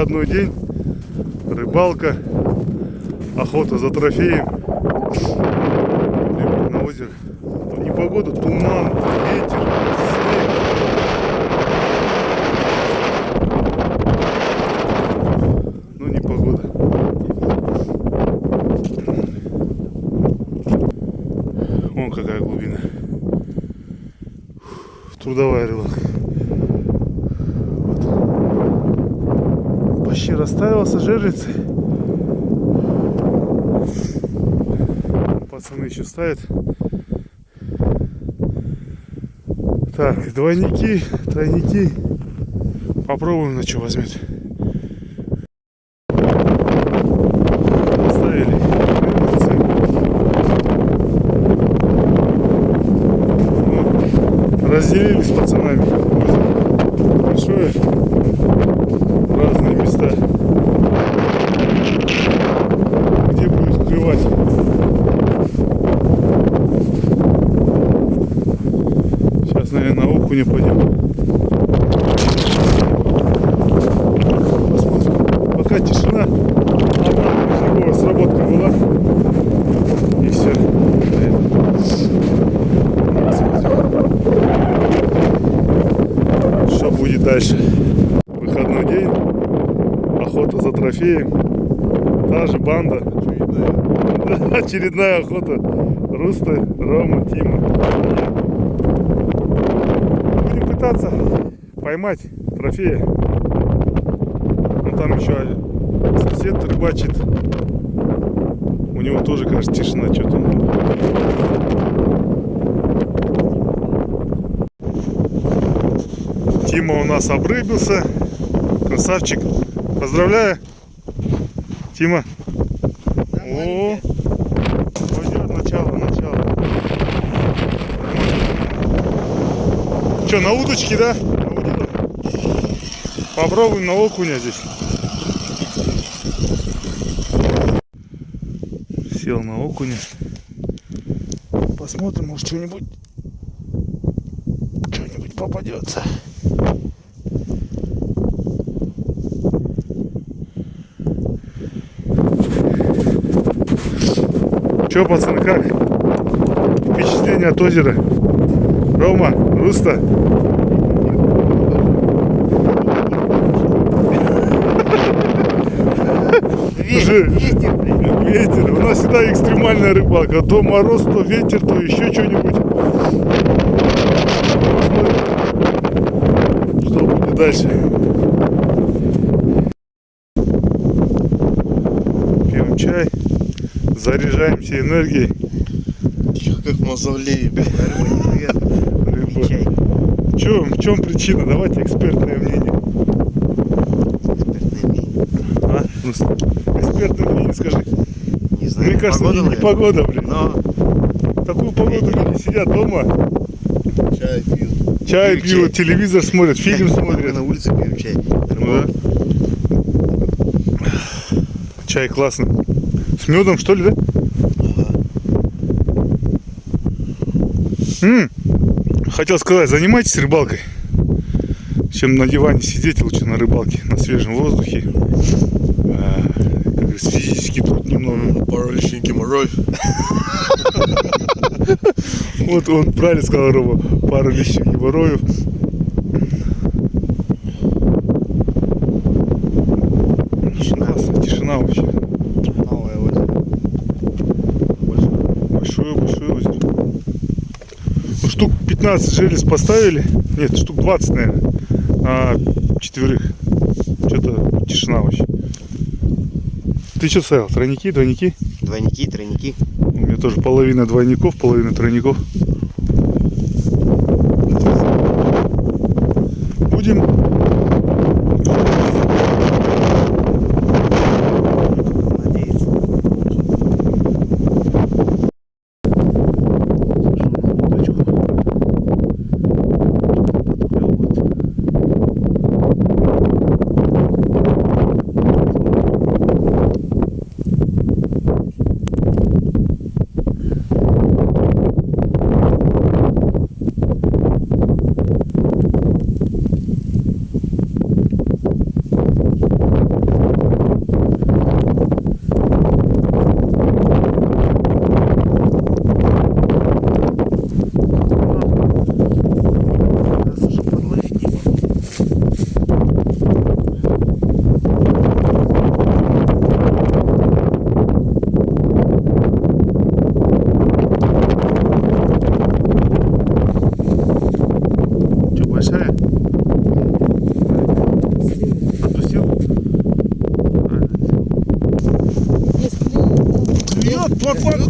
выходной день, рыбалка, охота за трофеем. На озеро. Непогода, туман, ветер, снег. Ну, непогода. Вон какая глубина. Трудовая рыбалка. Вот. Почти расставился жерлицы. Пацаны еще ставят. Так, двойники, тройники. Попробуем, на что возьмет. Поставили. Разделились с пацанами. Большое. Разные места. Где будет клевать? Сейчас, наверное, на окуня пойдем. Посмотрим. Пока тишина. Одна сработка была. И все. Что будет дальше? Выходной день. Охота за трофеем. Та же банда. Очередная охота. Руста, Рома, Тима. Будем пытаться поймать трофея. Ну там еще сосед рыбачит. У него тоже, кажется, тишина что-то. Тима у нас обрыбился. Красавчик. Поздравляю. Тима. О, пойдет начало. Что, на удочке, да? Попробуем на окуня здесь. Сел на окуня. Посмотрим, может что-нибудь попадется. Че, пацаны, как? Впечатление от озера? Рома, Руста? Ветер. У нас всегда экстремальная рыбалка. То мороз, то ветер, то еще что-нибудь. Что будет дальше? Пьем чай. Заряжаемся энергией. Как мазовлею. В чем причина? Давайте экспертное мнение. Экспертное мнение скажи. Не знаю. Мне кажется, не погода, блин. Но... Такую погоду люди сидят дома. Чай пьют, телевизор смотрят, фильм смотрят. На улице пьем чай. Ну, да. Чай классный. С медом, что ли, да? Ага. Хотел сказать, занимайтесь рыбалкой. Чем на диване сидеть, лучше на рыбалке, на свежем воздухе. Как говорится, физический труд немного. Пару лишний геморрой. Вот он правильно сказал, Рома. Пару лишних геморроев. Тишина вообще. Новое озеро. Большое озеро. Ну, штук 15 желез поставили. Нет, штук 20, наверное. А четверых. Что-то тишина вообще. Ты что ставил? Тройники, двойники? Двойники, тройники. У меня тоже половина двойников, половина тройников. Будем надеяться.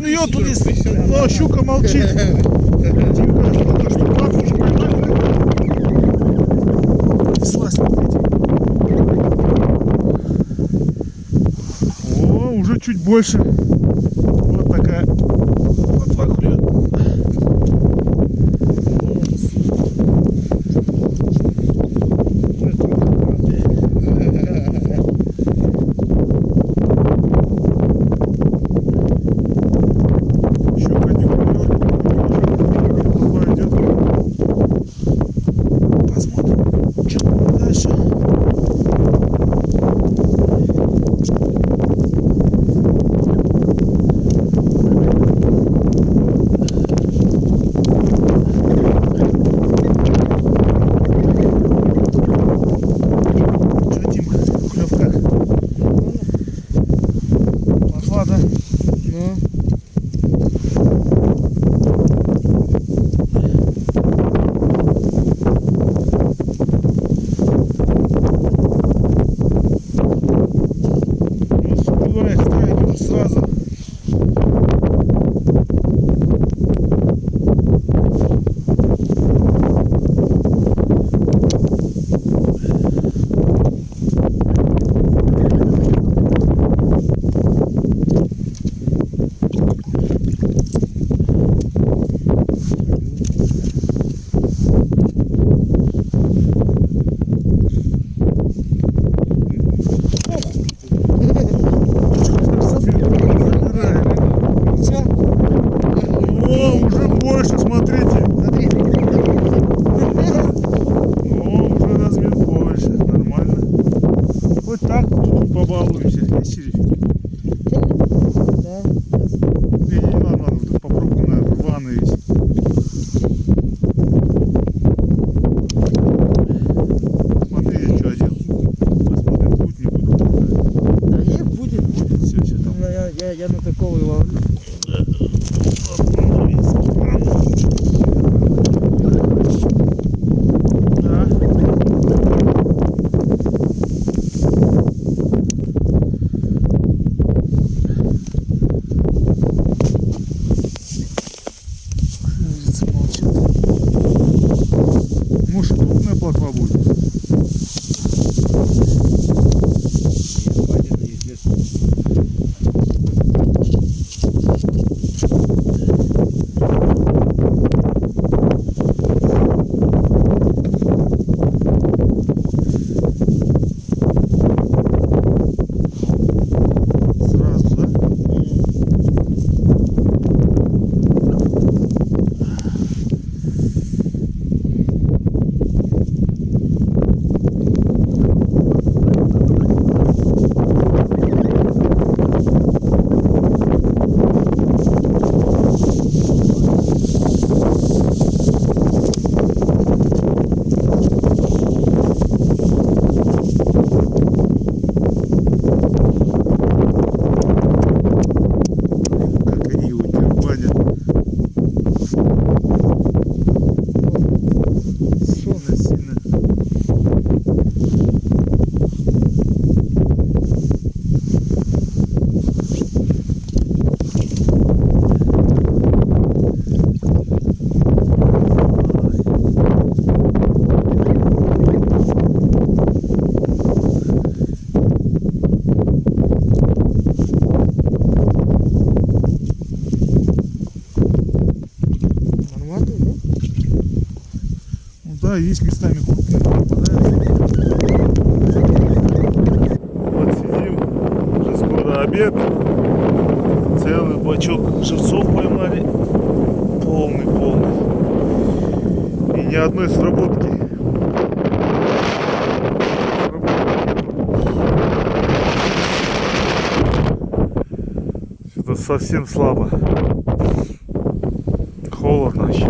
клюет тут здесь, но щука молчит. Димка, сколько штук? 20 уже поймали, да? Весла, смотрите. О, уже чуть больше. Вот такая плотва клюет. Щука не клюет. Плотва идет. Посмотрим, что будет дальше. Что, Димка, клёв как? Плотва, да? Ну. Ну, забывай ставить уже сразу. О, уже больше, смотрите. О, уже размер больше, нормально. Вот так тут побалуемся. Есть черепахи? Не, ладно, вот попробуем, наверное, рваный весь. Смотри, я что одел. Посмотрим, будет, не будет. Да не, будет. Все, все там. Я на такого и ловлю. Да. Ужится, молчит. Может, крупная плотва будет? Сразу, да? Как они его дербанят. Сильно, сильно. Нормально, да? Ну да, есть местами крупные попадаются. Вот сидим, уже скоро обед. Целый бачок живцов поймали. Полный. И ни одной сработки. Что-то совсем слабо. Холодно еще.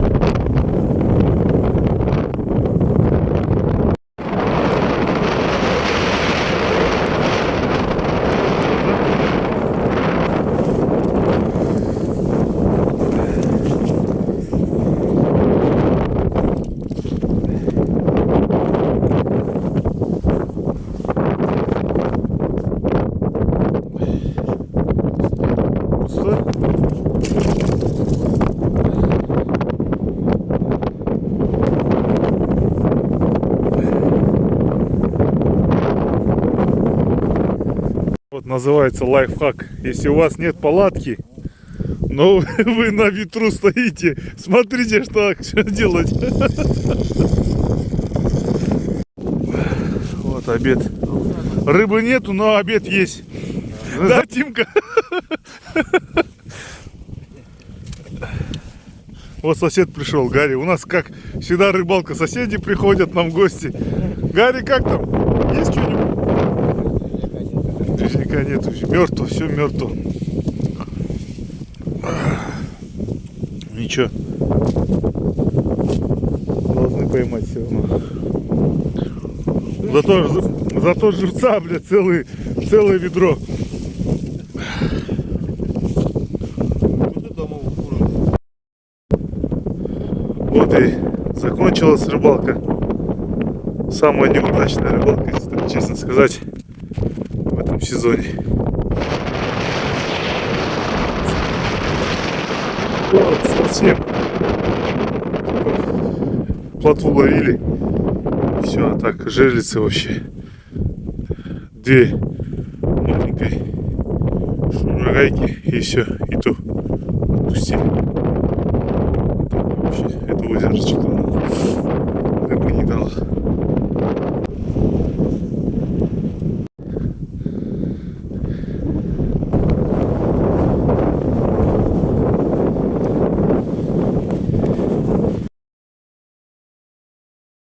Пустой? называется лайфхак. Если у вас нет палатки, но вы на ветру стоите, смотрите, что делать. Вот обед. Рыбы нету, но обед есть. Да, Тимка? Вот сосед пришел, Гарри. У нас, как всегда, рыбалка. Соседи приходят нам в гости. Гарри, как там? Есть что-нибудь? Движника нету. Мертво, все мертво. Ничего. Должны поймать все равно. Зато живца, блядь, целое ведро. Вот и закончилась рыбалка. Самая неудачная рыбалка, если так честно сказать, в этом сезоне. Вот, совсем. Плотву ловили. Все, а так жерлицы вообще. Две маленькой шнурогайки и все, и то отпустили. Вообще, это озеро что-то